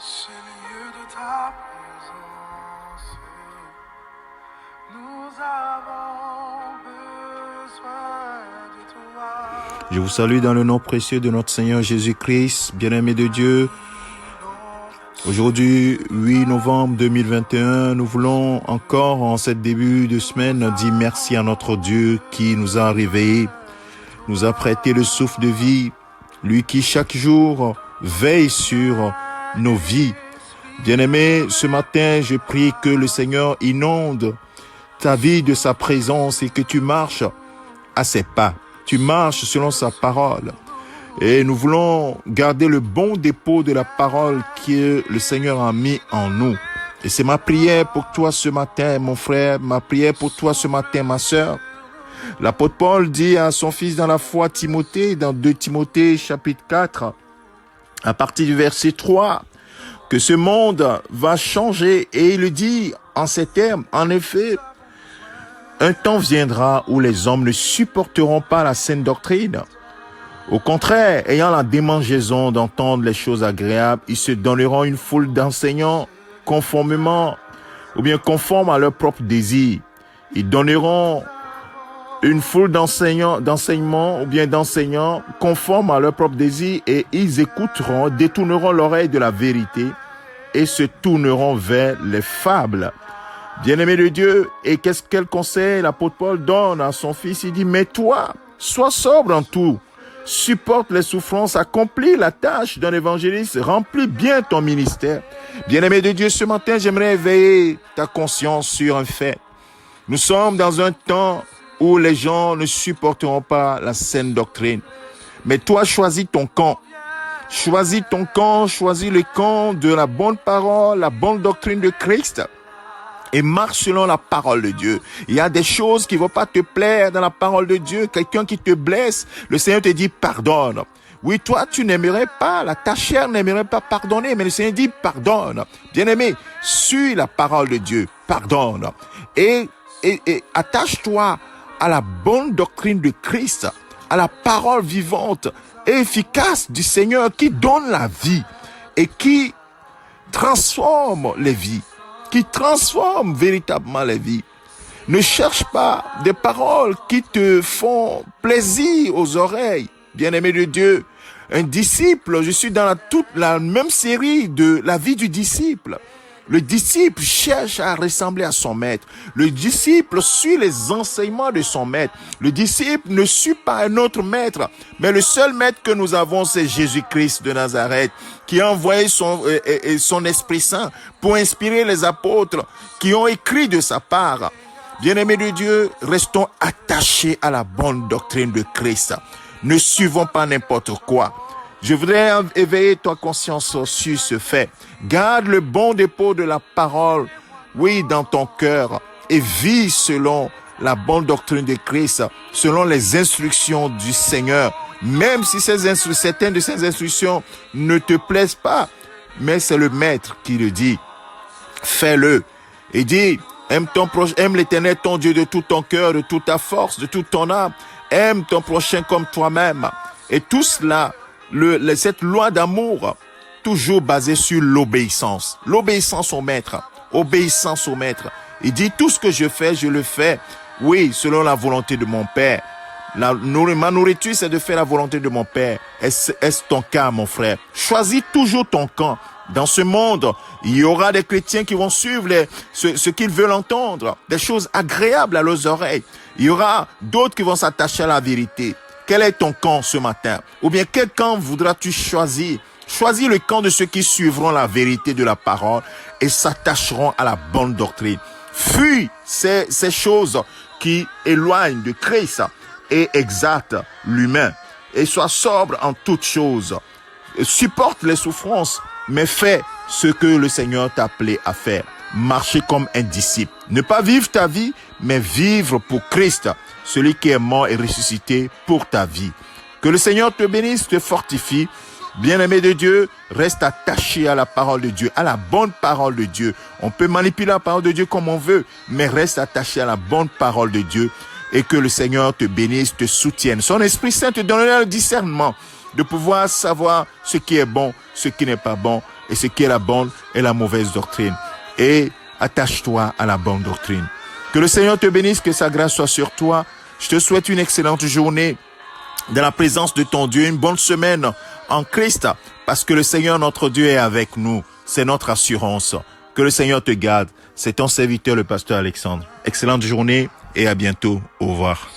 C'est le lieu de ta présence. Nous avons besoin de toi. Je vous salue dans le nom précieux de notre Seigneur Jésus-Christ, bien-aimé de Dieu. Aujourd'hui, 8 novembre 2021, nous voulons encore en cette début de semaine dire merci à notre Dieu qui nous a réveillés, nous a prêté le souffle de vie, lui qui chaque jour veille sur nos vies. Bien-aimé, ce matin, je prie que le Seigneur inonde ta vie de sa présence et que tu marches à ses pas. Tu marches selon sa parole. Et nous voulons garder le bon dépôt de la parole que le Seigneur a mis en nous. Et c'est ma prière pour toi ce matin, mon frère, ma prière pour toi ce matin, ma sœur. L'apôtre Paul dit à son fils dans la foi Timothée, dans 2 Timothée chapitre 4, à partir du verset 3, que ce monde va changer. Et il le dit en ces termes, en effet, un temps viendra où les hommes ne supporteront pas la saine doctrine. Au contraire, ayant la démangeaison d'entendre les choses agréables, ils se donneront une foule d'enseignants conformément ou bien conformes à leur propre désir. Ils donneront une foule d'enseignements ou bien d'enseignants conformes à leur propre désir et ils écouteront, détourneront l'oreille de la vérité et se tourneront vers les fables. Bien-aimé de Dieu, et quel conseil l'apôtre Paul donne à son fils? Il dit, mais toi, sois sobre en tout. Supporte les souffrances, accomplis la tâche d'un évangéliste, remplis bien ton ministère. Bien-aimé de Dieu, ce matin, j'aimerais éveiller ta conscience sur un fait. Nous sommes dans un temps où les gens ne supporteront pas la saine doctrine. Mais toi, choisis ton camp. Choisis ton camp, choisis le camp de la bonne parole, la bonne doctrine de Christ. Et marche selon la parole de Dieu. Il y a des choses qui ne vont pas te plaire dans la parole de Dieu. Quelqu'un qui te blesse, le Seigneur te dit pardonne. Oui, toi, tu n'aimerais pas, ta chair n'aimerait pas pardonner, mais le Seigneur dit pardonne. Bien-aimé, suis la parole de Dieu, pardonne. Et attache-toi à la bonne doctrine de Christ, à la parole vivante et efficace du Seigneur qui donne la vie et qui transforme les vies. Qui transforme véritablement la vie. Ne cherche pas des paroles qui te font plaisir aux oreilles. Bien-aimé de Dieu, un disciple, je suis dans toute la même série de la vie du disciple. Le disciple cherche à ressembler à son maître. Le disciple suit les enseignements de son maître. Le disciple ne suit pas un autre maître, mais le seul maître que nous avons, c'est Jésus-Christ de Nazareth, qui a envoyé son Esprit Saint pour inspirer les apôtres qui ont écrit de sa part. Bien-aimés de Dieu, restons attachés à la bonne doctrine de Christ. Ne suivons pas n'importe quoi. Je voudrais éveiller ta conscience sur ce fait. Garde le bon dépôt de la parole, oui, dans ton cœur et vis selon la bonne doctrine de Christ, selon les instructions du Seigneur. Même si certaines de ces instructions ne te plaisent pas, mais c'est le Maître qui le dit. Fais-le. Et dis, aime l'Éternel ton Dieu de tout ton cœur, de toute ta force, de toute ton âme. Aime ton prochain comme toi-même. Et tout cela, cette loi d'amour, toujours basée sur l'obéissance. L'obéissance au maître. Obéissance au maître. Il dit, tout ce que je fais, je le fais, oui, selon la volonté de mon Père. Ma nourriture, c'est de faire la volonté de mon Père. Est-ce ton cas, mon frère? Choisis toujours ton camp. Dans ce monde, il y aura des chrétiens qui vont suivre ce qu'ils veulent entendre, des choses agréables à leurs oreilles. Il y aura d'autres qui vont s'attacher à la vérité. Quel est ton camp ce matin? Ou bien quel camp voudras-tu choisir? Choisis le camp de ceux qui suivront la vérité de la parole et s'attacheront à la bonne doctrine. Fuis ces choses qui éloignent de Christ et exaltent l'humain. Et sois sobre en toutes choses. Supporte les souffrances, mais fais ce que le Seigneur t'a appelé à faire. Marcher comme un disciple. Ne pas vivre ta vie, mais vivre pour Christ, celui qui est mort et ressuscité pour ta vie. Que le Seigneur te bénisse, te fortifie. Bien-aimé de Dieu, reste attaché à la parole de Dieu, à la bonne parole de Dieu. On peut manipuler la parole de Dieu comme on veut, mais reste attaché à la bonne parole de Dieu et que le Seigneur te bénisse, te soutienne. Son Esprit Saint te donnera le discernement de pouvoir savoir ce qui est bon, ce qui n'est pas bon et ce qui est la bonne et la mauvaise doctrine. Et attache-toi à la bonne doctrine. Que le Seigneur te bénisse, que sa grâce soit sur toi. Je te souhaite une excellente journée dans la présence de ton Dieu, une bonne semaine en Christ, parce que le Seigneur notre Dieu est avec nous. C'est notre assurance. Que le Seigneur te garde. C'est ton serviteur, le pasteur Alexandre. Excellente journée et à bientôt. Au revoir.